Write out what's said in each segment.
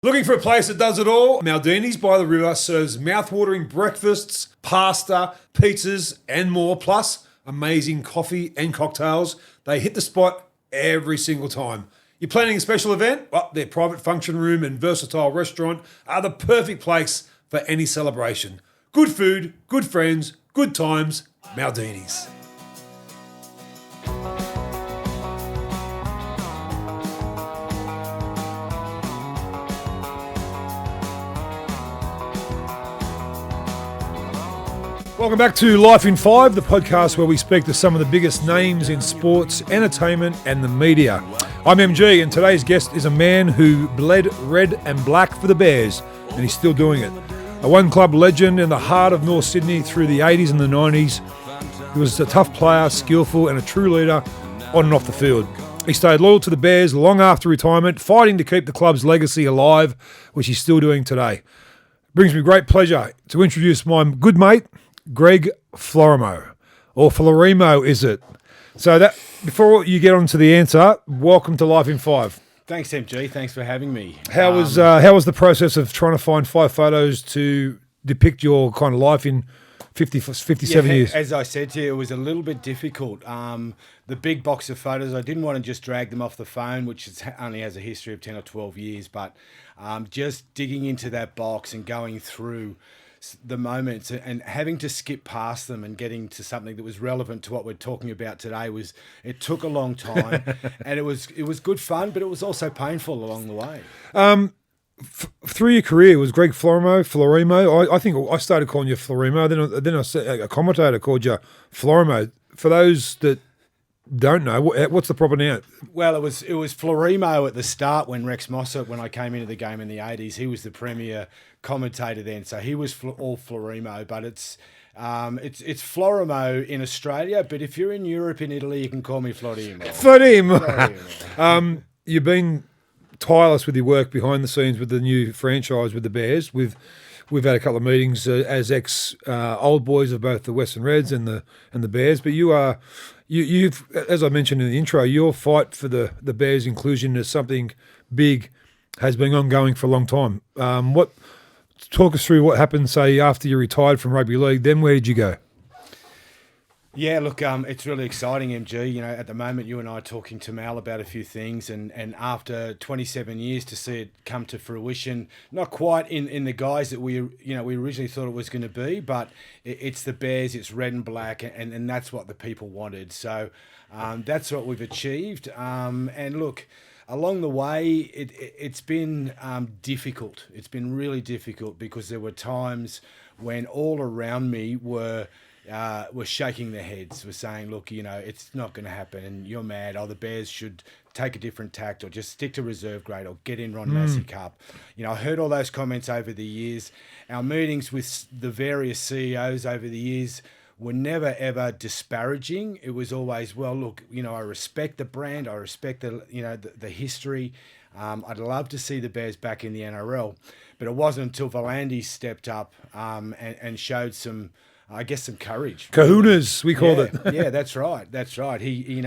Looking for a place that does it all? Maldini's by the River serves mouth-watering breakfasts, pasta, pizzas and more, plus amazing coffee and cocktails. They hit the spot every single time. You're planning a special event? Well, their private function room and versatile restaurant are the perfect place for any celebration. Good food, good friends, good times, Maldini's. Welcome back to Life in 5, the podcast where we speak to some of the biggest names in sports, entertainment and the media. I'm MG and today's guest is a man who bled red and black for the Bears and he's still doing it. A one-club legend in the heart of North Sydney through the 80s and the 90s. He was a tough player, skillful and a true leader on and off the field. He stayed loyal to the Bears long after retirement, fighting to keep the club's legacy alive, which he's still doing today. It brings me great pleasure to introduce my good mate, Greg Florimo, or Florimo, is it? So that before you get on to the answer, welcome to Life in 5. Thanks, MG. Thanks for having me. How was the process of trying to find 5 photos to depict your kind of life in 57 years? As I said to you, it was a little bit difficult. The big box of photos, I didn't want to just drag them off the phone, which only has a history of 10 or 12 years, but just digging into that box and going through the moments and having to skip past them and getting to something that was relevant to what we're talking about today it took a long time and it was good fun, but it was also painful along the way. Through your career, was Greg Florimo? I think I started calling you Florimo, then a commentator called you Florimo. For those that don't know, what's the proper name? Well, it was Florimo at the start when Rex Mossop, when I came into the game in the 80s, he was the premier commentator then, so he was all Florimo, but it's Florimo in Australia, but if you're in Europe, in Italy, you can call me Florimo. You've been tireless with your work behind the scenes with the new franchise with the Bears. We've had a couple of meetings as ex old boys of both the Western Reds and the Bears, but you've, as I mentioned in the intro, your fight for the Bears' inclusion as something big has been ongoing for a long time. Talk us through what happened, say, after you retired from rugby league. Then where did you go? Yeah, look, it's really exciting, MG. You know, at the moment, you and I are talking to Mal about a few things, and after 27 years to see it come to fruition, not quite in the guise that we originally thought it was going to be, but it's the Bears, it's red and black, and that's what the people wanted. So that's what we've achieved. And look, along the way, it's been difficult. It's been really difficult because there were times when all around me were shaking their heads, were saying, look, you know, it's not going to happen and you're mad. Oh, the Bears should take a different tact or just stick to reserve grade or get in Ron Massey Cup. You know, I heard all those comments over the years. Our meetings with the various CEOs over the years were never, ever disparaging. It was always, well, look, you know, I respect the brand. I respect the history. I'd love to see the Bears back in the NRL, but it wasn't until Volandis stepped up and showed some courage. Kahunas, we called it. Yeah, that's right. That's right. He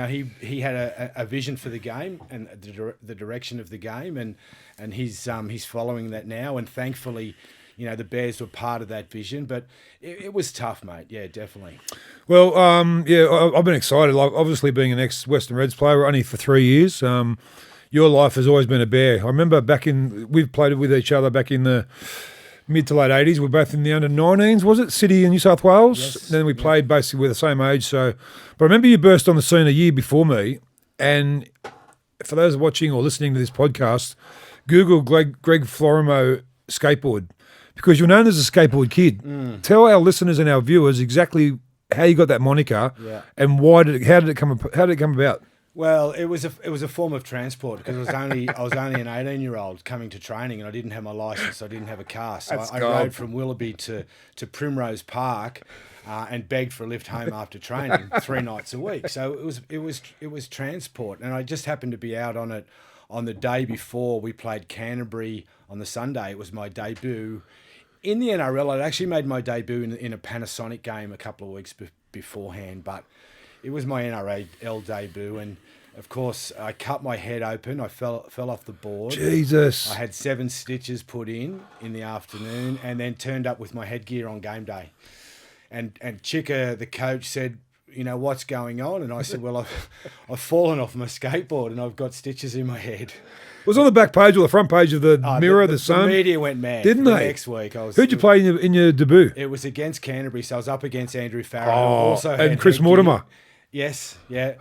had a vision for the game and the direction of the game, and he's following that now. And thankfully, you know, the Bears were part of that vision, but it was tough, mate. Yeah, definitely. Well, I've been excited. Like, obviously, being an ex-Western Reds player, only for 3 years. Your life has always been a Bear. I remember we've played with each other back in the mid to late 80s. We're both in the under-19s, was it? City in New South Wales. Yes. Then we played basically with the same age. So, but I remember you burst on the scene a year before me. And for those watching or listening to this podcast, Google Greg Florimo skateboard, because you're known as a skateboard kid. Tell our listeners and our viewers exactly how you got that moniker and how did it come about? Well, it was a form of transport because I was only an 18-year-old coming to training and I didn't have my license. I didn't have a car, so I rode from Willoughby to Primrose Park and begged for a lift home after training 3 nights a week. So it was transport, and I just happened to be out on it on the day before we played Canterbury on the Sunday. It was my debut in the NRL. I'd actually made my debut in a Panasonic game a couple of weeks beforehand, but it was my NRL debut, and Of course, I cut my head open. I fell off the board. Jesus. I had 7 stitches put in the afternoon, and then turned up with my headgear on game day. And Chicka, the coach, said, what's going on? And I said, well, I've fallen off my skateboard and I've got stitches in my head. It was on the back page or the front page of the Mirror, the Sun. The media went mad. Didn't they? Next week. Who'd you play in your debut? It was against Canterbury, so I was up against Andrew Farrow. And Chris Mortimer. Yes, yeah.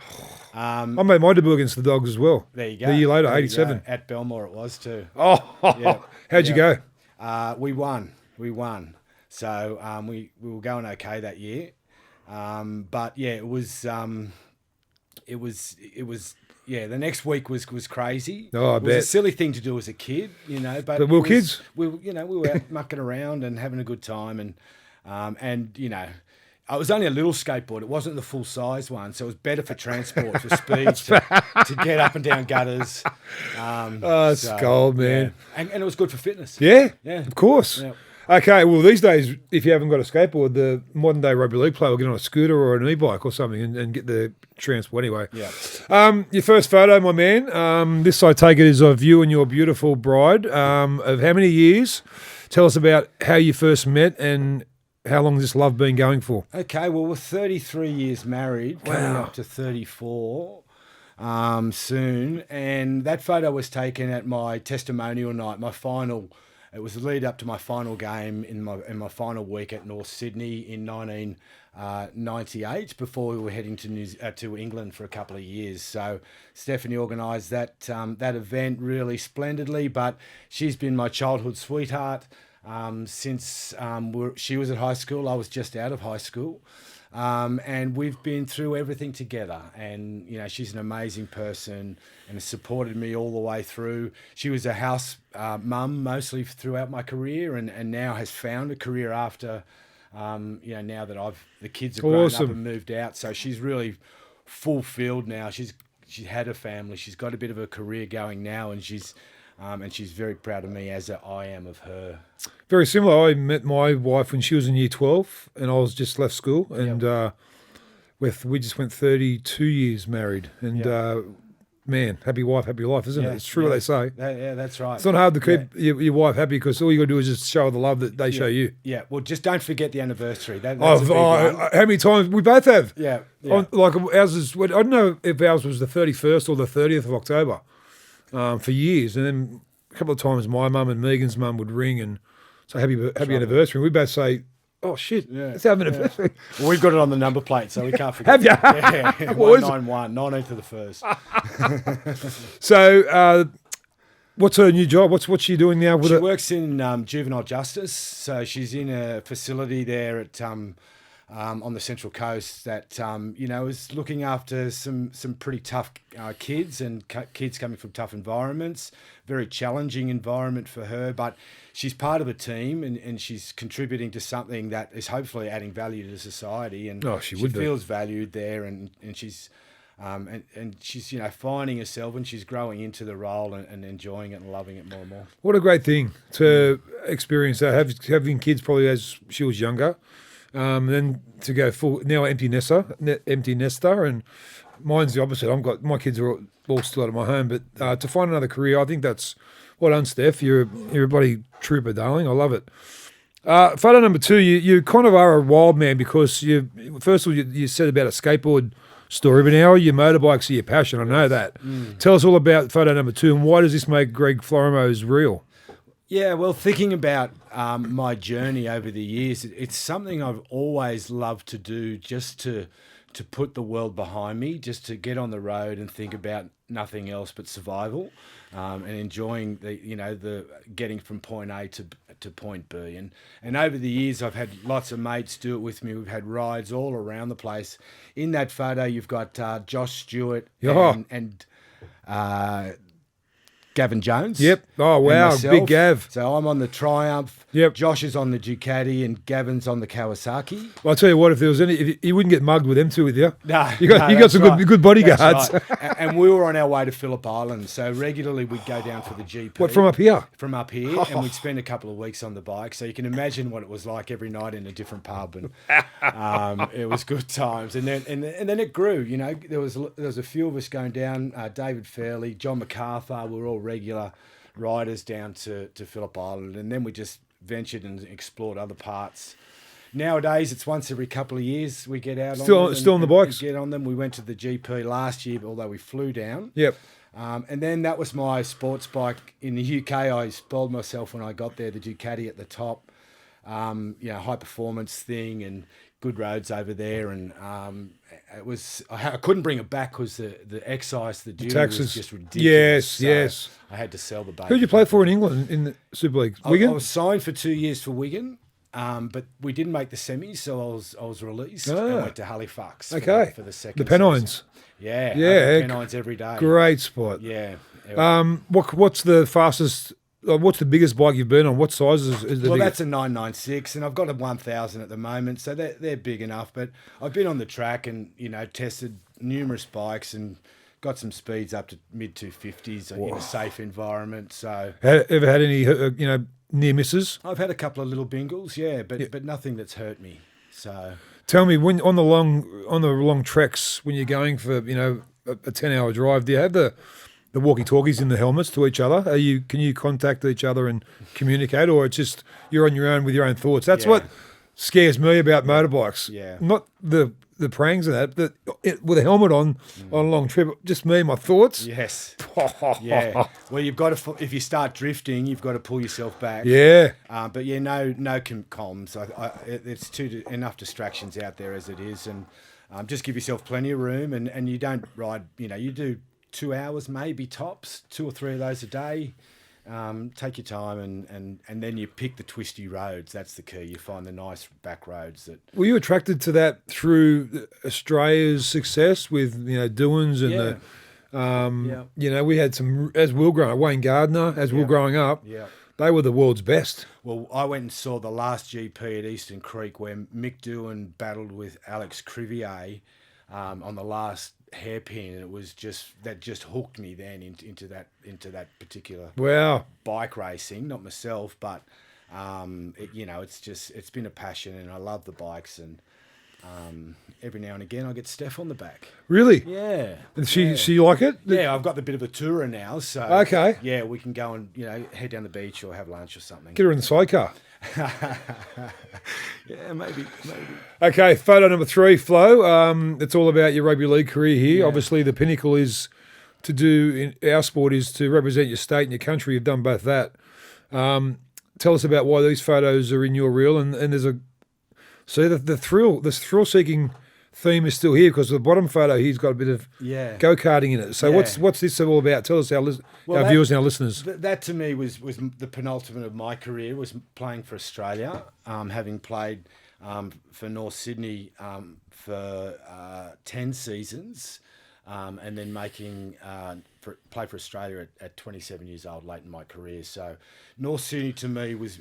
I made my debut against the Dogs as well. There you go. The year later, 87. At Belmore it was too. Oh, yeah. How'd you go? We won. So we were going okay that year. But yeah, it was the next week was crazy. Oh, I bet. It was a silly thing to do as a kid, but we were kids. We were out mucking around and having a good time, and it was only a little skateboard. It wasn't the full size one, so it was better for transport, for speed, to get up and down gutters. It's gold, man. Yeah. And it was good for fitness. Yeah, yeah, of course. Yeah. Okay, well, these days, if you haven't got a skateboard, the modern-day rugby league player will get on a scooter or an e-bike or something and get the transport anyway. Yeah. Your first photo, my man, this, I take it, is of you and your beautiful bride. Of how many years? Tell us about how you first met and how long has this love been going for? Okay, well, we're 33 years married, coming up to 34 soon. And that photo was taken at my testimonial night, my final. It was the lead up to my final game in my final week at North Sydney in 1998, before we were heading to England for a couple of years. So Stephanie organised that event really splendidly. But she's been my childhood sweetheart since she was at high school. I was just out of high school. And we've been through everything together, and she's an amazing person and has supported me all the way through. She was a house mum mostly throughout my career, and now has found a career after now that the kids have grown up and moved out. So she's really fulfilled now. She's had a family, she's got a bit of a career going now, and she's very proud of me, as I am of her. Very similar. I met my wife when she was in year 12 and I was just left school, and we just went 32 years married, and man, happy wife, happy life, isn't it? It's true what they say. Yeah, that's right. It's not hard to keep your wife happy, because all you got to do is just show her the love that they show you. Yeah, well, just don't forget the anniversary. That's a big one. How many times? We both have. Yeah. Like ours is, I don't know if ours was the 31st or the 30th of October for years. And then a couple of times my mum and Megan's mum would ring and say, happy anniversary. And we both say, oh, shit, it's our anniversary. Well, we've got it on the number plate, so we can't forget. Have you? Yeah, 191, 19th of the 1st. So, what's her new job? What's she doing now? She works in juvenile justice, so she's in a facility there at on the Central Coast that is looking after some pretty tough kids, and kids coming from tough environments. Very challenging environment for her, but she's part of a team, and she's contributing to something that is hopefully adding value to society. And she feels valued there, and she's and she's finding herself, and she's growing into the role and enjoying it and loving it more and more. What a great thing to experience that, having kids probably as she was younger. Then to go full, now empty nester, and mine's the opposite. My kids are all still out of my home, but to find another career, I think that's well done, Steph. You're a bloody trooper, darling. I love it. Photo number 2, you kind of are a wild man, because first of all you said about a skateboard story, but now your motorbikes are your passion. I know that. Tell us all about photo number 2, and why does this make Greg Florimo's real? Yeah, well, thinking about my journey over the years, it's something I've always loved to do, just to put the world behind me, just to get on the road and think about nothing else but survival, and enjoying the getting from point A to point B. And over the years, I've had lots of mates do it with me. We've had rides all around the place. In that photo, you've got Josh Stewart and Gavin Jones. Yep. Oh, and wow. myself. Big Gav. So I'm on the Triumph. Yep. Josh is on the Ducati and Gavin's on the Kawasaki. Well, I'll tell you what, if there was any, you wouldn't get mugged with them two with you. No, You got some good bodyguards. That's right. And we were on our way to Phillip Island, so regularly we'd go down for the GP. What, from up here? From up here, and we'd spend a couple of weeks on the bike. So you can imagine what it was like every night in a different pub, and it was good times. And then it grew. You know, there was a few of us going down. David Fairley, John MacArthur, we were all regular riders down to Phillip Island, and then we just ventured and explored other parts. Nowadays, it's once every couple of years we get out still on the bikes. Get on them. We went to the GP last year, although we flew down. Yep. And then that was my sports bike. In the UK, I spoiled myself when I got there, the Ducati at the top. High performance thing and good roads over there. And it was, I couldn't bring it back because the excise, the duty was just ridiculous. Yes. I had to sell the bike. Who did you play for in England in the Super League? Wigan? I was signed for 2 years for Wigan. But we didn't make the semis, so I was released and went to Halifax for the second. The Pennines. Season. Yeah. Pennines every day. Great spot. Yeah. What's the fastest? What's the biggest bike you've been on? What size is the biggest? Well, that's a 996, and I've got a 1000 at the moment, so they're big enough. But I've been on the track and tested numerous bikes and got some speeds up to mid 250s in a safe environment. So, ever had any near misses? I've had a couple of little bingles, but nothing that's hurt me. So tell me, when on the long treks, when you're going for a 10-hour drive, do you have the walkie-talkies in the helmets to each other? Can you contact each other and communicate, or it's just you're on your own with your own thoughts? That's what scares me about motorbikes. Yeah, not the prangs and that, with a helmet on a long trip, just me and my thoughts. Yes. Yeah. Well, you've got to, if you start drifting, you've got to pull yourself back. Yeah. But no comms. It's enough distractions out there as it is, and just give yourself plenty of room, and you don't ride. You do 2 hours maybe tops, 2 or 3 of those a day. Take your time and then you pick the twisty roads. That's the key. You find the nice back roads. Were you attracted to that through Australia's success with Doohan's and we had some, as we were growing up, Wayne Gardner, we were growing up, they were the world's best. Well, I went and saw the last GP at Eastern Creek where Mick Doohan battled with Alex Crivier on the last hairpin, and it was just hooked me then into that particular bike racing. Not myself, but it's been a passion, and I love the bikes, and every now and again I get Steph on the back. Really? Yeah. And she like it? Yeah, I've got the bit of a tourer now, so okay. Yeah, we can go and head down the beach or have lunch or something. Get her in the sidecar. Yeah, maybe. Okay, photo number 3, Flo. It's all about your rugby league career here. Yeah. Obviously, the pinnacle is to do in our sport is to represent your state and your country. You've done both that. Tell us about why these photos are in your reel, and there's the thrill-seeking theme is still here because the bottom photo here's got a bit of go-karting in it. So what's this all about? Tell us our viewers and our listeners. That to me was the penultimate of my career, was playing for Australia, having played for North Sydney for 10 seasons, and then making play for Australia at 27 years old, late in my career. So North Sydney to me was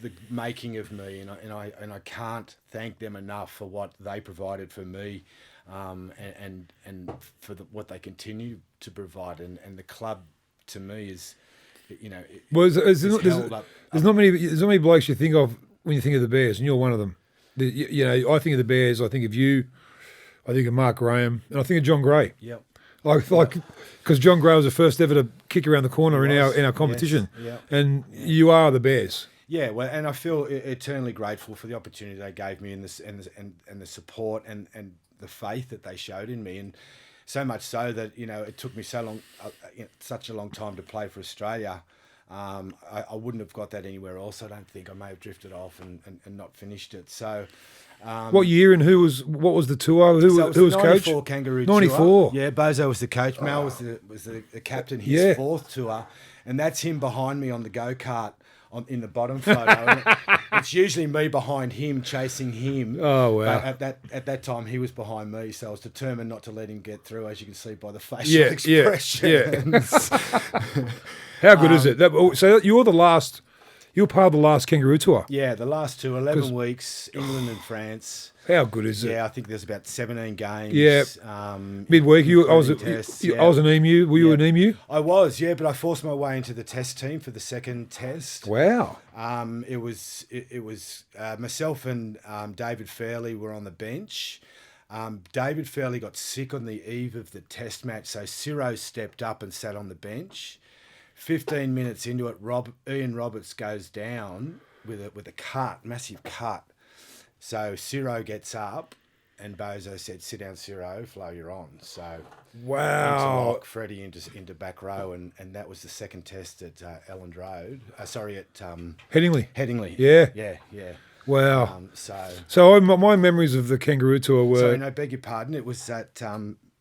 the making of me, and I can't thank them enough for what they provided for me, and for what they continue to provide, and the club to me is, there's not many blokes you think of when you think of the Bears, and you're one of them. I think of the Bears, I think of you, I think of Mark Graham, and I think of John Gray. Yep. Because John Gray was the first ever to kick around the corner in our competition, and you are the Bears. Yeah, well, and I feel eternally grateful for the opportunity they gave me, and the support and the faith that they showed in me, and so much so that it took me such a long time to play for Australia. I wouldn't have got that anywhere else. I don't think. I may have drifted off and not finished it. So. What year and what was the tour? Who was coach? 94 Kangaroo 94. Tour. Yeah, Bozo was the coach. Mal was the captain. His fourth tour, and that's him behind me on the go-kart in the bottom photo. And it's usually me behind him, chasing him. Oh, wow. But at that time, he was behind me, so I was determined not to let him get through, as you can see by the facial expressions. How good is it? So you were part of the last kangaroo tour. Yeah, the last two, 11 weeks, England and France. How good is it? Yeah, I think there's about 17 games. Yeah. Midweek, I was an emu. Were you an emu? I was, yeah, but I forced my way into the test team for the second test. Wow. It was myself and David Fairley were on the bench. David Fairley got sick on the eve of the test match, so Ciro stepped up and sat on the bench. 15 minutes into it, Ian Roberts goes down with a cut, massive cut. So Ciro gets up, and Bozo said, "Sit down, Ciro. Flo, you're on." So wow, lock Freddie into back row, and that was the second test at Elland Road. At Headingley. Headingley. Yeah. Yeah. Wow. So my memories of the kangaroo tour were. Sorry, no, beg your pardon. It was at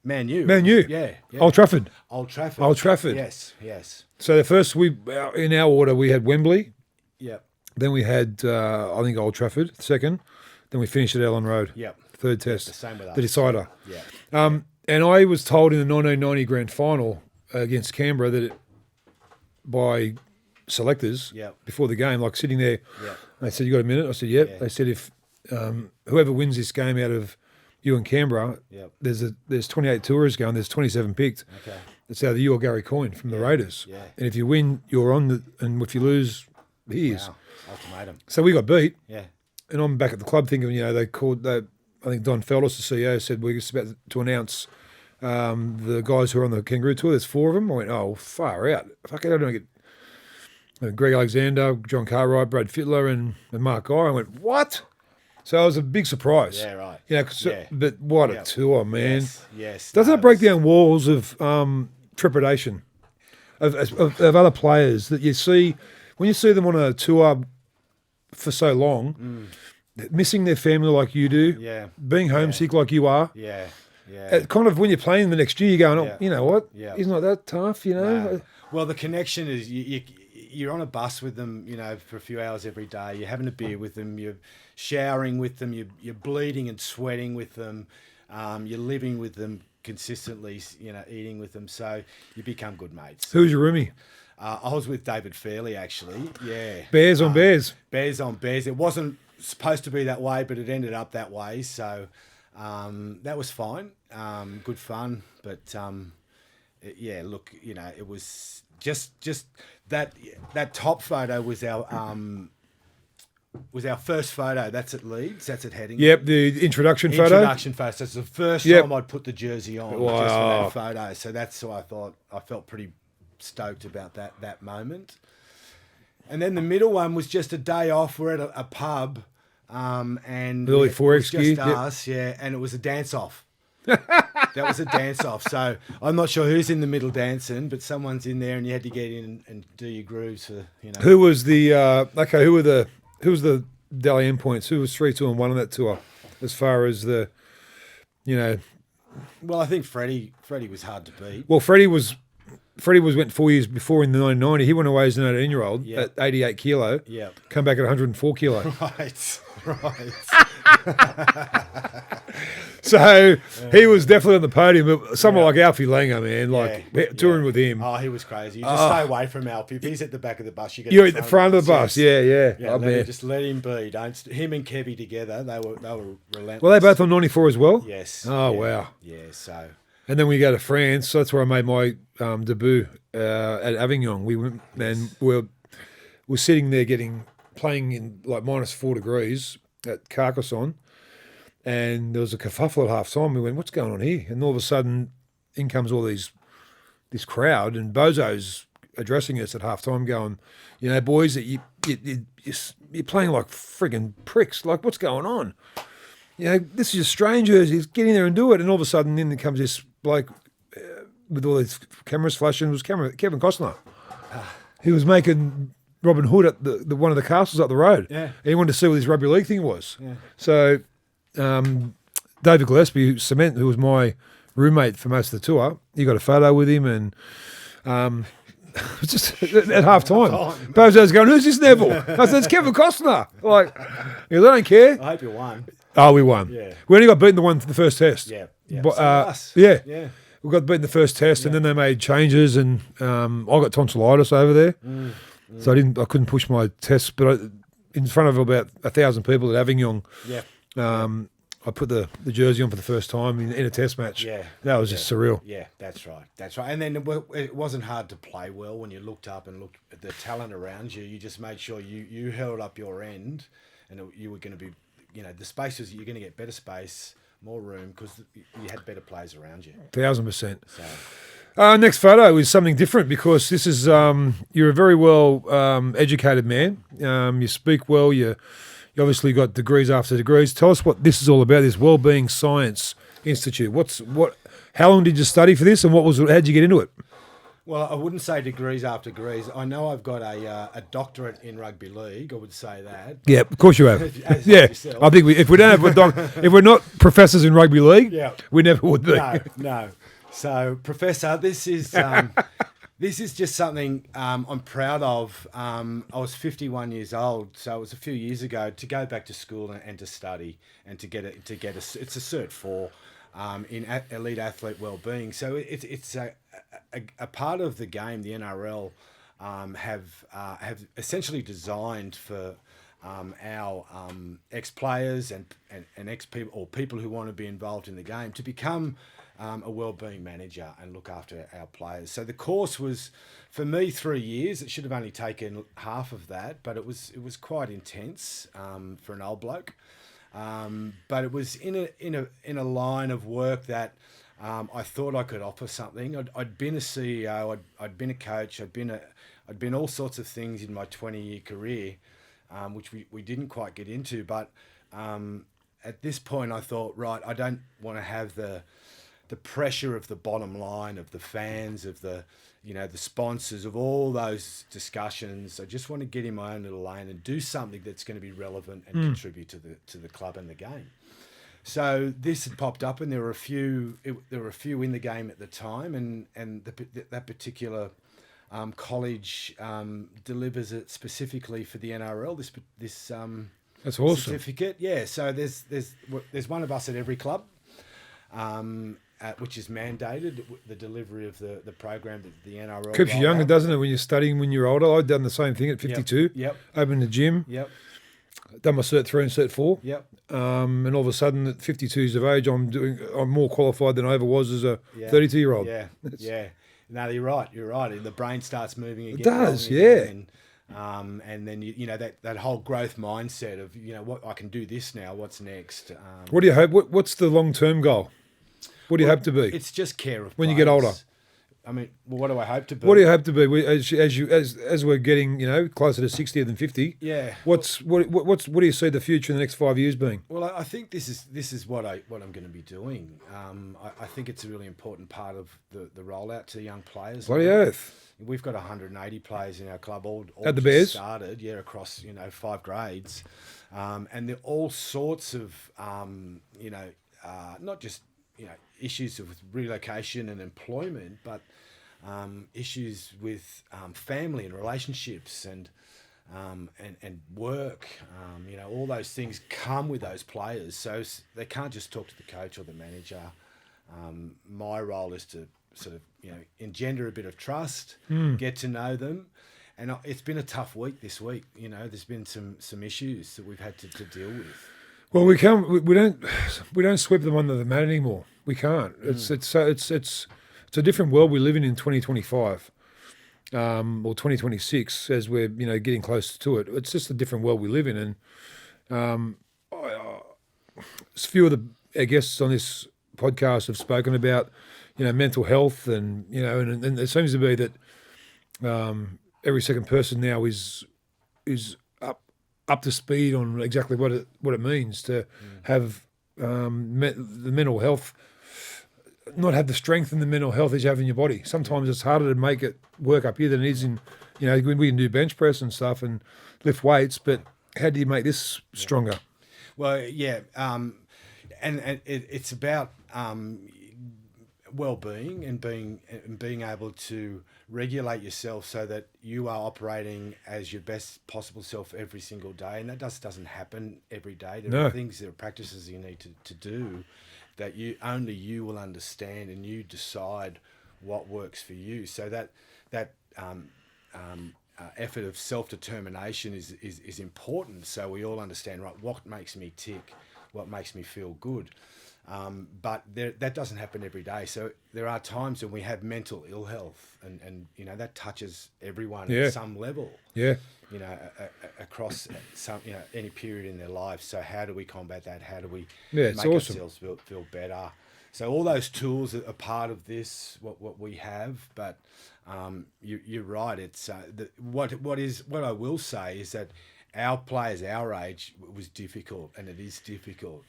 Man U. Yeah. Old Trafford. Old Trafford. Yes. So the first in our order we had Wembley. Yep. Then we had I think Old Trafford second. Then we finished at Elland Road. Yep. Third test. The same with us. The decider. Yeah. And I was told in the 1990 grand final against Canberra that by selectors before the game, like sitting there, they said, "You got a minute?" I said, "Yep." Yeah. They said, "If whoever wins this game out of you and Canberra, there's 28 tourists going, there's 27 picked. Okay. It's either you or Gary Coyne from the Raiders. Yeah. And if you win, you're on and if you lose, here's." Wow. Ultimatum. So we got beat. Yeah. And I'm back at the club thinking, I think Don Feldos, the CEO, said we're just about to announce the guys who are on the kangaroo tour. There's 4 of them. I went, oh, far out. Fuck it, I don't get Greg Alexander, John Cartwright, Brad Fittler, and Mark Guy. I went, what? So it was a big surprise. Yeah, right. But what a tour, man. Yes. Doesn't it break down walls of trepidation of other players that you see when you see them on a tour for so long, missing their family like you do, being homesick like you are. Yeah. Kind of when you're playing the next year, you're going, you know what? He's not that tough, No. Well, the connection is you're on a bus with them, for a few hours every day. You're having a beer with them. You're showering with them. You're bleeding and sweating with them. You're living with them consistently, eating with them. So you become good mates. Who's your roomie? I was with David Fairley, actually. Yeah. Bears on Bears. Bears on Bears. It wasn't supposed to be that way, but it ended up that way. So that was fine. Good fun. But, it was just that top photo was our first photo. That's at Leeds. That's at Headingley. Yep, the introduction photo. So that's the first time I'd put the jersey on. Wow. Just for that photo. So that's why I felt pretty stoked about that moment. And then the middle one was just a day off. We're at a pub, and Early it was Forex just us, and it was a dance off. That was a dance off. So I'm not sure who's in the middle dancing, but someone's in there, and you had to get in and do your grooves for Who was the who was the Dally M points? Who was 3, 2, and 1 on that tour? As far as the, Well, I think Freddie was hard to beat. Well, Freddie went 4 years before in the 1990. He went away as an 18-year-old at 88 kilo. Yeah. Come back at 104 kilo. Right. So he was definitely on the podium. But someone like Alfie Langer, man, touring with him. Oh, he was crazy. You just stay away from Alfie. If he's at the back of the bus, you're at the front of the bus. Yeah. Just let him be. Him and Kevy together, they were relentless. Were they both on 94 as well? Yes. Oh, wow. Yeah, so. And then we go to France. So that's where I made my debut at Avignon. We went and we're sitting there playing in like -4 degrees at Carcassonne, and there was a kerfuffle at half time. We went, "What's going on here?" And all of a sudden, in comes this crowd, and Bozo's addressing us at half time, going, boys, that you're playing like friggin' pricks. Like, what's going on? This is a stranger. He's get in there and do it. And all of a sudden, in comes this bloke with all these cameras flashing. It was Kevin Costner. He was making Robin Hood at the one of the castles up the road. Yeah. He wanted to see what this rugby league thing was. Yeah. So David Gillespie, who was my roommate for most of the tour, he got a photo with him, and just at half time. Bozo's going, "Who's this Neville?" I said, "It's Kevin Costner." Like, they don't care. I hope you won. Oh, we won. Yeah. We only got beaten the first test. Yeah. But, us. yeah. Yeah. We got beaten the first test, and then they made changes, and I got tonsillitis over there, so I couldn't push my test. But in front of about 1,000 people at Avignon, I put the jersey on for the first time in a test match. Yeah. That was just surreal. Yeah, that's right. That's right. And then it wasn't hard to play well when you looked up and looked at the talent around you. You just made sure you held up your end, and you were going to be, the space was, you're going to get better space, more room, because you had better players around you. 1,000%. So. Next photo is something different, because this is you're a very well educated man. You speak well. You obviously got degrees after degrees. Tell us what this is all about. This Wellbeing Science Institute. How long did you study for this, and how'd you get into it? Well, I wouldn't say degrees after degrees. I know I've got a doctorate in rugby league. I would say that. Yeah, of course you have. As yeah, yourself. I think if we don't have if we're not professors in rugby league, we never would be. No. So, Professor, this is this is just something I'm proud of. I was 51 years old, so it was a few years ago, to go back to school and to study and to get it's a Cert 4 in elite athlete wellbeing. So it's a part of the game. The NRL have essentially designed for our ex-players and ex-people, or people who want to be involved in the game, to become a wellbeing manager and look after our players. So the course was, for me, 3 years. It should have only taken half of that, but it was quite intense for an old bloke. But it was in a line of work that I thought I could offer something. I'd been a CEO, I'd been a coach, I'd been all sorts of things in my 20-year career, which we didn't quite get into. But at this point, I thought, right, I don't want to have the pressure of the bottom line, of the fans, of the sponsors, of all those discussions. I just want to get in my own little lane and do something that's going to be relevant and contribute to the club and the game. So this had popped up, and there were a few in the game at the time, and that particular college delivers it specifically for the NRL. This that's awesome certificate. Yeah. So there's one of us at every club. Which is mandated, the delivery of the program that the NRL keeps you younger, doesn't it? When you're studying, when you're older, I've done the same thing at 52. Yep. Opened the gym. Yep. Done my Cert 3 and Cert 4. Yep. And all of a sudden, at 52 years of age, I'm more qualified than I ever was as a 32-year-old. Yeah. Yeah. No, you're right. You're right. The brain starts moving again. It does. Yeah. And then that whole growth mindset of what I can do this now. What's next? What do you hope? What's the long-term goal? What do you hope to be? It's just care of when you get older. I mean, what do I hope to be? What do you hope to be as we're getting closer to 60 than 50? Yeah. What do you see the future in the next 5 years being? Well, I think this is what I'm going to be doing. I think it's a really important part of the rollout to young players. Bloody oath. We've got 180 players in our club, all at the Bears started, across 5 grades, and they're all sorts of not just issues with relocation and employment, but issues with family and relationships and work. All those things come with those players, so they can't just talk to the coach or the manager. My role is to sort of engender a bit of trust, get to know them. And it's been a tough week this week. There's been some issues that we've had to deal with. Well, we don't sweep them under the mat anymore. We can't. It's a different world we live in 2025, or 2026, as we're getting closer to it. It's just a different world we live in, and a few of our guests on this podcast have spoken about mental health, and and it seems to be that every second person now is up to speed on exactly what it means to have the mental health, not have the strength and the mental health as you have in your body. Sometimes it's harder to make it work up here than it is in, we can do bench press and stuff and lift weights, but how do you make this stronger? Well, yeah, and it's about well-being and being able to regulate yourself so that you are operating as your best possible self every single day, and that doesn't happen every day. There are things, there are practices you need to do that only you will understand, and you decide what works for you. So that effort of self-determination is important, so we all understand, right, what makes me tick, what makes me feel good. But that doesn't happen every day. So there are times when we have mental ill health, and that touches everyone at some level. Yeah. Across any period in their life. So how do we combat that? How do we make ourselves feel better? So all those tools are part of this, what we have. But you're right. It's what I will say is that our players, our age, was difficult, and it is difficult.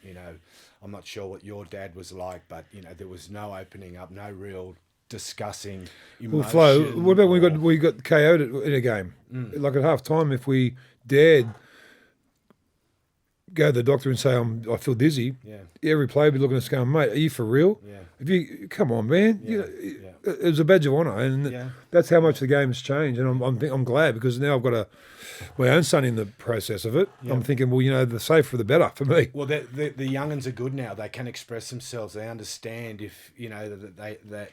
I'm not sure what your dad was like, but there was no opening up, no real discussing emotion. Well, Flo, what about when we got KO'd in a game? Like at half time, if we dared go to the doctor and say, I feel dizzy, every player would be looking at us going, mate, are you for real? Yeah. Come on, man. It was a badge of honour, and that's how much the game's changed. And I'm glad, because now I've got my own son in the process of it. I'm thinking, well, the safer the better for me. Well, the young'uns are good now. They can express themselves. They understand if that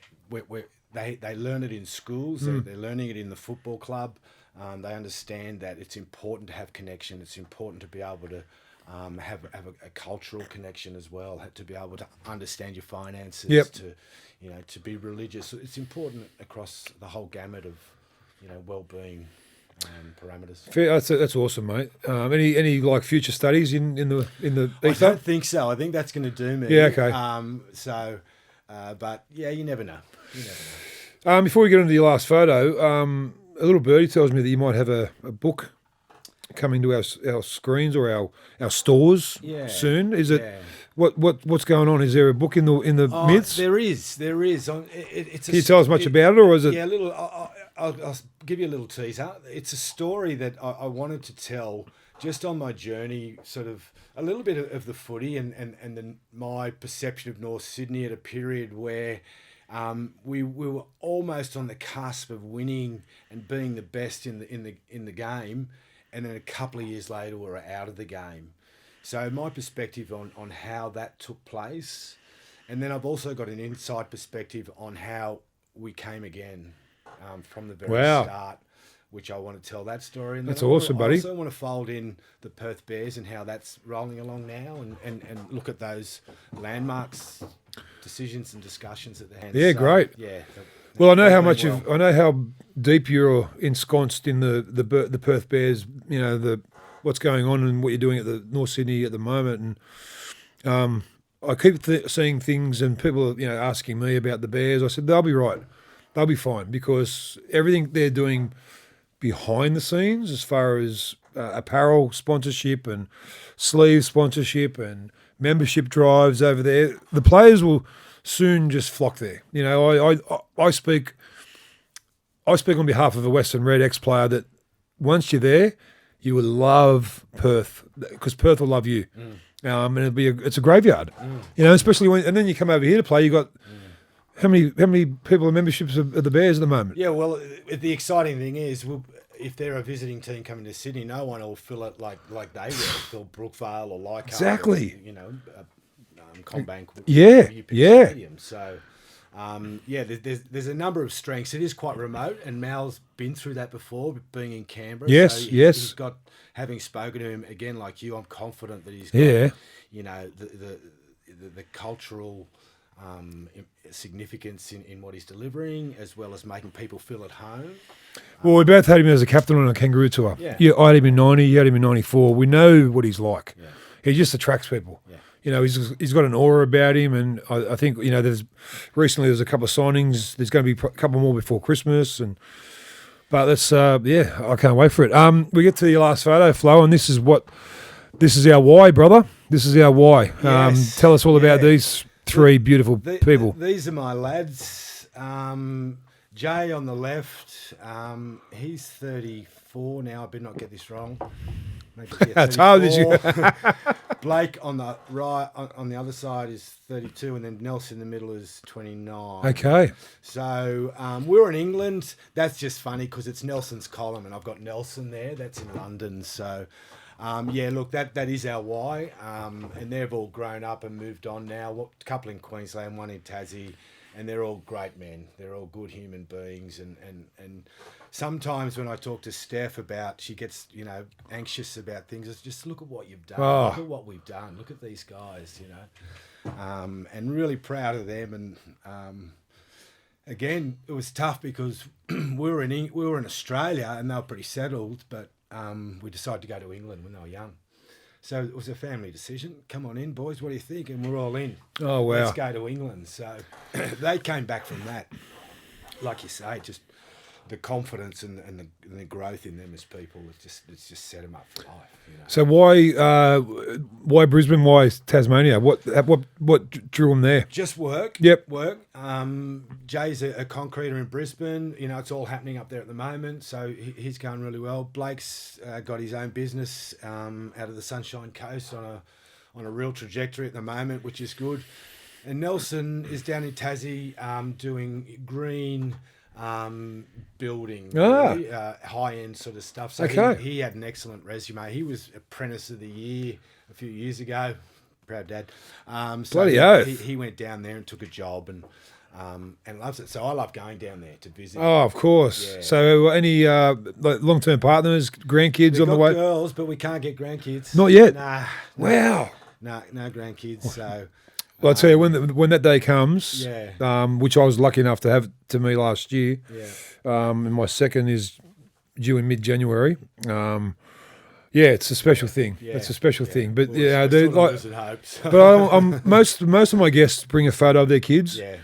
they learn it in schools. They're learning it in the football club. They understand that it's important to have connection. It's important to be able to have a cultural connection as well. To be able to understand your finances. To be religious. So it's important across the whole gamut of well-being parameters. Fair, that's awesome, mate. Any like future studies in the I don't think so. I think that's going to do me. Yeah. Okay. But you never know. Before we get into your last photo, a little birdie tells me that you might have a book coming to our screens or our stores soon. Is it? What's going on? Is there a book in the midst? There is. Can you tell us much about it, or is it? Yeah, a little. I'll give you a little teaser. It's a story that I wanted to tell just on my journey, sort of a little bit of the footy and my perception of North Sydney at a period where we were almost on the cusp of winning and being the best in the game, and then a couple of years later we were out of the game. So my perspective on how that took place, and then I've also got an inside perspective on how we came again from the very start, which I want to tell that story. And that's awesome, buddy. I also want to fold in the Perth Bears and how that's rolling along now, and look at those landmarks, decisions and discussions at the end. Yeah, great. Yeah. Well, I know how much I know how deep you're ensconced in the Perth Bears. What's going on and what you're doing at the North Sydney at the moment, and I keep seeing things, and people are asking me about the Bears. I said they'll be right, they'll be fine, because everything they're doing behind the scenes, as far as apparel sponsorship and sleeve sponsorship and membership drives over there, the players will soon just flock there. I speak on behalf of a Western Red ex-player that once you're there, you will love Perth, because Perth will love you. And it's a graveyard, especially and then you come over here to play. You got how many people are memberships of the Bears at the moment? Yeah, well, the exciting thing is, if they're a visiting team coming to Sydney, no one will fill it like they will fill Brookvale or Leichhardt. Exactly. Combank. Stadium. So, there's a number of strengths. It is quite remote, and Mal's been through that before, being in Canberra. Yes, so yes. He's got, having spoken to him again, like you, I'm confident that he's got, the cultural significance in what he's delivering, as well as making people feel at home. Well, we both had him as a captain on a kangaroo tour. Yeah, I had him in 90, you had him in 94. We know what he's like. Yeah. He just attracts people. Yeah. He's got an aura about him, and I think there's a couple of signings. There's going to be a couple more before Christmas, but that's I can't wait for it. We get to your last photo, Flo, and this is our why, brother. This is our why. Yes. Tell us all about these three beautiful people. These are my lads. Jay on the left, he's 34 now. I better not get this wrong. Maybe, yeah, That's hard, is you? 34. Blake on the right, on the other side is 32, and then Nelson in the middle is 29. Okay. So we were in England. That's just funny because it's Nelson's column, and I've got Nelson there. That's in London. So, yeah, look, that is our why. And they've all grown up and moved on now. A couple in Queensland, one in Tassie, and they're all great men. They're all good human beings. And sometimes when I talk to Steph about, she gets, anxious about things. It's just look at what you've done. Oh. Look at what we've done. Look at these guys, and really proud of them. And again, it was tough because we were in Australia and they were pretty settled, but we decided to go to England when they were young. So it was a family decision. Come on in, boys. What do you think? And we're all in. Oh, wow. Let's go to England. So they came back from that. Like you say, just the confidence and the growth in them as people, it's just set them up for life. So why Brisbane? Why Tasmania? What drew them there? Just work. Yep. Work. Jay's a concreter in Brisbane. It's all happening up there at the moment, so he's going really well. Blake's got his own business out of the Sunshine Coast on a real trajectory at the moment, which is good. And Nelson is down in Tassie doing green building, really, high-end sort of stuff. So Okay. he had an excellent resume. He was Apprentice of the Year a few years ago. Proud dad. Bloody oath. He went down there and took a job and loves it. So I love going down there to visit. Oh, of course. Yeah. So any long-term partners, grandkids We've on the got way? girls, but we can't get grandkids. Not yet? Nah. Wow. No grandkids. So Well, I'll tell you, when that day comes, Yeah. which I was lucky enough to have to me last year, yeah. and my second is due in mid-January. Yeah, it's a special thing. Yeah. It's a special thing. But We're they're sort of like, losing hope, so. but I'm most of my guests bring a photo of their kids, Yeah.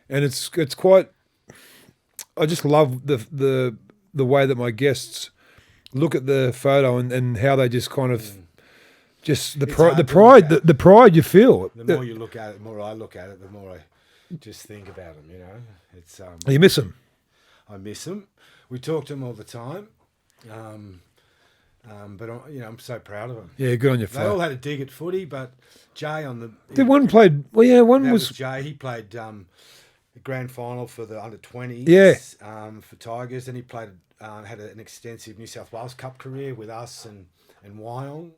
and it's quite. I just love the way that my guests look at the photo and how they just kind of. Just the It's pride, hard the to pride, look at. the pride you feel. The more you look at it, the more I look at it, the more I just think about them. It's You miss them. I miss them. We talk to them all the time, but I'm so proud of them. Yeah, good on you, They all fella. had a dig at footy, but Jay on the Did one played? Well, yeah, one that was was. Jay. He played the grand final for the under-20s. Yeah. For Tigers. Then he played had an extensive New South Wales Cup career with us and Wyong.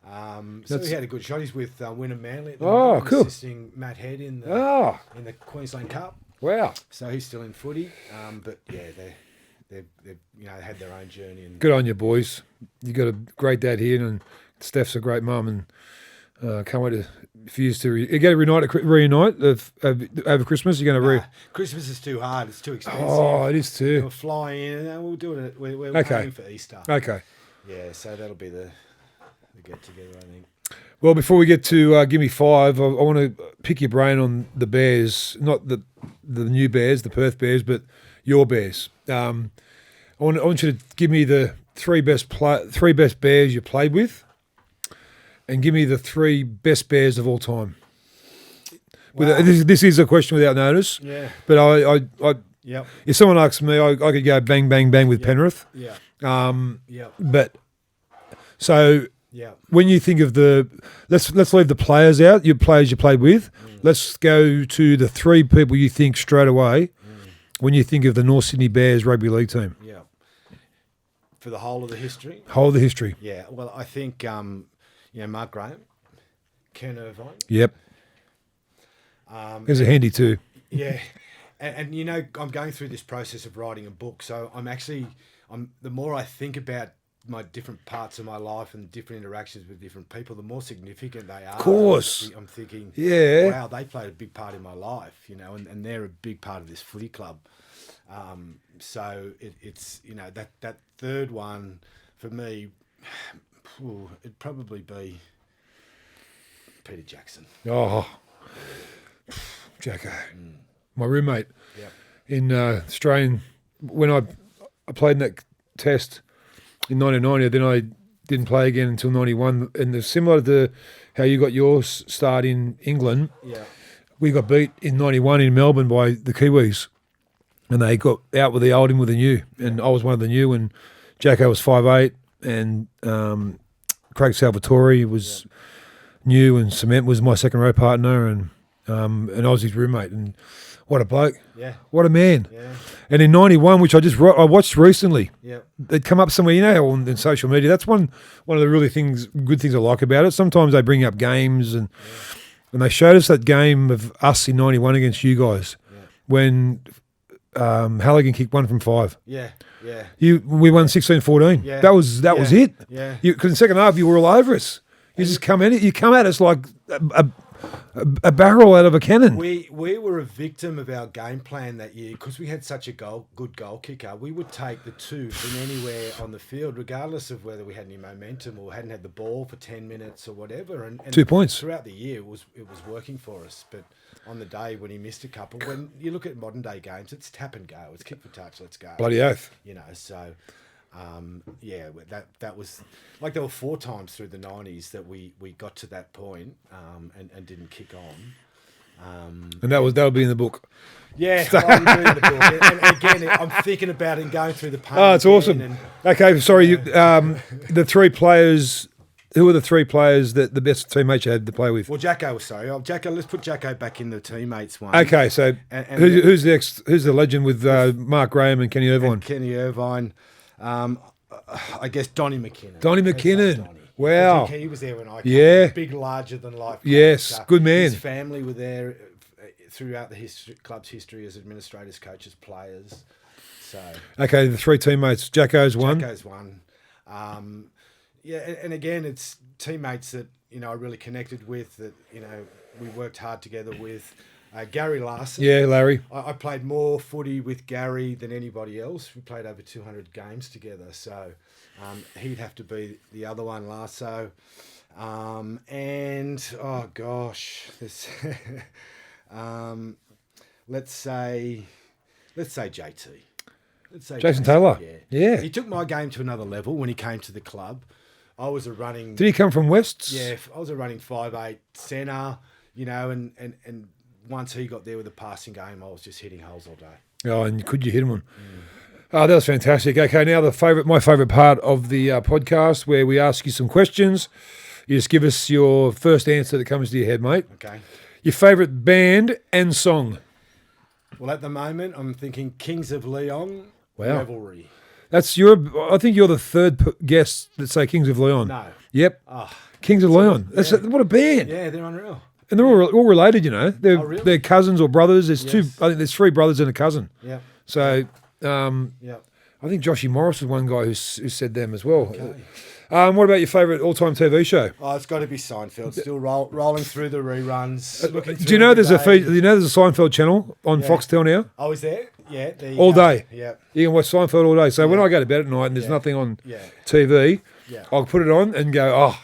So That's- he had a good shot. He's with Wynnum Manly at the Oh, moment, cool. assisting Matt Head in the Oh, Queensland Cup. wow. So he's still in footy. But yeah, they've had their own journey. And Good on you, boys. You got a great dad here, and Steph's a great mum, and can't wait for you to you going to reunite over Christmas. You're going to Christmas is too hard. It's too expensive. Oh, it is We'll too. fly in and we'll do it. We're Okay. aiming for Easter. Okay. Yeah, so that'll be the get together, I think. Well, before we get to give me five, I want to pick your brain on the Bears, not the new Bears, the Perth Bears, but your Bears. I want you to give me the three best Bears you played with, and give me the three best Bears of all time. Wow. This is a question without notice, Yeah. but I Yep. if someone asks me, I could go bang, bang, bang with Penrith. Yeah. Yep. But so Yeah. when you think of let's leave the players out, your players you played with. Let's go to the three people you think straight away when you think of the North Sydney Bears rugby league team. Yeah. For the whole of the history. Whole of the history. Yeah. Well, I think Mark Graham, Ken Irvine. Yep. There's a handy too. Yeah. And I'm going through this process of writing a book, so the more I think about my different parts of my life and different interactions with different people, the more significant they are. Of course. I'm thinking, Yeah. wow, they played a big part in my life, and they're a big part of this footy club. So it's that third one for me, it'd probably be Peter Jackson. Oh, Jacko. My roommate Yep. in Australian, when I played in that test in 1990, then I didn't play again until 91. And it's similar to how you got your start in England. Yeah. We got beat in 91 in Melbourne by the Kiwis. And they got out with the old in with the new. And I was one of the new, and Jacko was 5'8", and Craig Salvatore was new, and Cement was my second row partner, and I was his roommate. And what a bloke! Yeah, what a man! yeah, And in '91, which I watched recently, yeah. they'd come up somewhere. You know, how on social media, that's one of the really good things I like about it. Sometimes they bring up games, and they showed us that game of us in '91 against you guys when Halligan kicked 1 from 5. Yeah, yeah. We won 16-14. Yeah. That was it. Yeah. Because in the second half you were all over us. You just come at us like a barrel out of a cannon. We were a victim of our game plan that year because we had such a good goal kicker. We would take the two from anywhere on the field, regardless of whether we had any momentum or hadn't had the ball for 10 minutes or whatever. And 2 points throughout the year. It was working for us, but on the day when he missed a couple, when you look at modern day games, it's tap and go. It's kick for touch. Let's go. Bloody oath. You know, so. That was like there were 4 times through the 90s that we got to that point and didn't kick on. And that'll be in the book. Yeah, I'm doing the book. And again, I'm thinking about it and going through the pain. Oh, it's awesome. Okay, sorry. The 3 players. Who are the 3 players that the best teammates you had to play with? Well, Jacko. Let's put Jacko back in the teammates one. Okay, so who's next? Who's the legend with Mark Graham and Kenny Irvine? Kenny Irvine. I guess Donnie McKinnon. Donnie McKinnon. Donnie. Wow. He was there when I came. Yeah. Big, larger than life. Yes, good man. His family were there throughout the club's history as administrators, coaches, players. So. Okay, the 3 teammates. Jacko's one. Jacko's one. And again, it's teammates that I really connected with. That we worked hard together with. Gary Larson. Yeah, Larry. I played more footy with Gary than anybody else. We played over 200 games together, so he'd have to be the other one, Lasso. And oh gosh, this. Let's say JT. Jason Taylor. Yeah. He took my game to another level when he came to the club. I was a running. Did he come from Wests? Yeah, I was a running 5'8" centre. And once he got there with the passing game, I was just hitting holes all day. Oh, and could you hit him on? Oh, that was fantastic. Okay, now my favourite part of the podcast where we ask you some questions. You just give us your first answer that comes to your head, mate. Okay. Your favourite band and song? Well, at the moment, I'm thinking Kings of Leon, Revelry. I think you're the 3rd guest that say Kings of Leon. No. Yep. Oh, Kings of Leon. What a band. Yeah, they're unreal. And they're all related, They're really? they're cousins or brothers. There's 2. I think there's 3 brothers and a cousin. Yeah. So, I think Joshy Morris was one guy who said them as well. Okay. What about your favourite all-time TV show? Oh, it's got to be Seinfeld. Still rolling through the reruns. Do you know there's a Seinfeld channel on Foxtel now? Oh, is there? Yeah. All day. Yeah. You can watch Seinfeld all day. So when I go to bed at night and there's nothing on TV, I'll put it on and go, oh.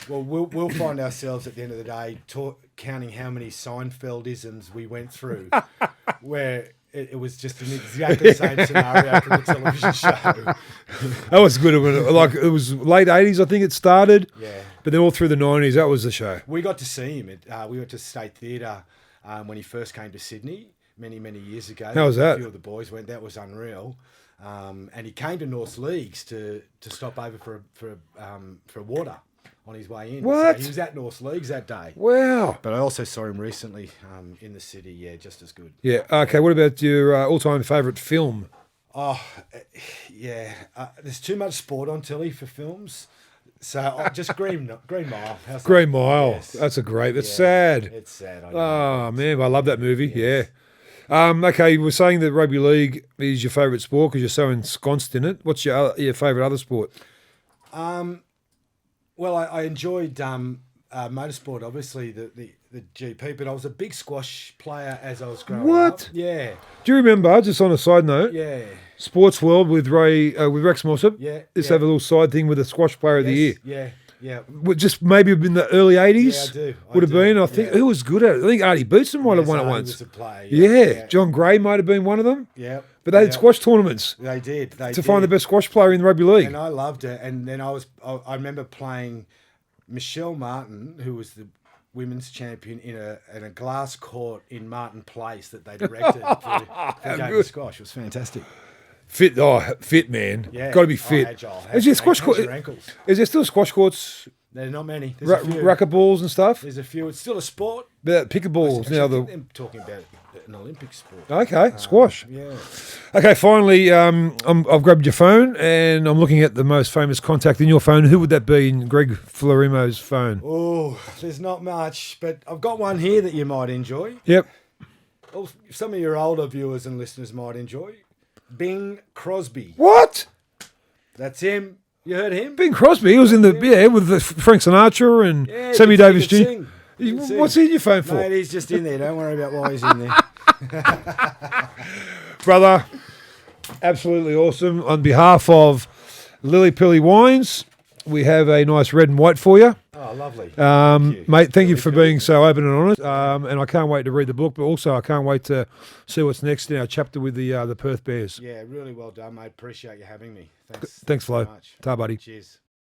Well, we'll find ourselves at the end of the day counting how many Seinfeldisms we went through, where it was just an exactly the same scenario from the television show. That was good. It was late 80s, I think it started. Yeah. But then all through the 90s, that was the show. We got to see him. We went to State Theatre when he first came to Sydney many, many years ago. How was that? A few of the boys went. That was unreal. And he came to North Leagues to stop over for water on his way in. What? So he was at North Leagues that day. Wow. But I also saw him recently in the city. Yeah, just as good. Yeah. Okay. What about your all-time favourite film? Oh, yeah. There's too much sport on telly for films. So just Green Mile. Green Mile. Yes. That's That's sad. It's sad. I know. Oh, man. I love that movie. Yes. Yeah. Okay. You were saying that rugby league is your favourite sport because you're so ensconced in it. What's your favourite other sport? Well, I enjoyed motorsport, obviously, the GP, but I was a big squash player as I was growing up. What? Yeah. Do you remember, just on a side note, Sports World with Rex Mossop? Yeah. Just have a little side thing with the squash player of the year. Yeah. Yeah. Just maybe in the early 80s? Yeah, I do. Would have been. I think who was good at it? I think Artie Bootson might have won it once. Was a player, yeah. John Gray might have been one of them. Yeah. But they had squash tournaments. They did. To find the best squash player in the rugby league. And I loved it. And then I remember playing Michelle Martin, who was the women's champion, in a glass court in Martin Place that they directed for a game of squash. It was fantastic. Fit man. Yeah. Got to be fit. Agile. Is there squash court? Is there still squash courts There's not many. There's a few. Racquetballs and stuff. There's a few. It's still a sport. But pickleballs now. I'm talking about an Olympic sport. Okay, squash. Yeah. Okay, finally, I've grabbed your phone and I'm looking at the most famous contact in your phone. Who would that be in Greg Florimo's phone? Oh, there's not much, but I've got one here that you might enjoy. Yep. Oh, some of your older viewers and listeners might enjoy. Bing Crosby. What? That's him. You heard him? Bing Crosby. He was in with Frank Sinatra and Sammy Davis Jr. What's he in your phone for? Mate, he's just in there. Don't worry about why he's in there. Brother, absolutely awesome. On behalf of Lily Pilly Wines, we have a nice red and white for you. Oh, lovely. Mate, thank you for being so open and honest. And I can't wait to read the book, but also I can't wait to see what's next in our chapter with the Perth Bears. Yeah, really well done, mate. Appreciate you having me. Thanks. Thanks, Flo. very much. Ta, buddy. Cheers.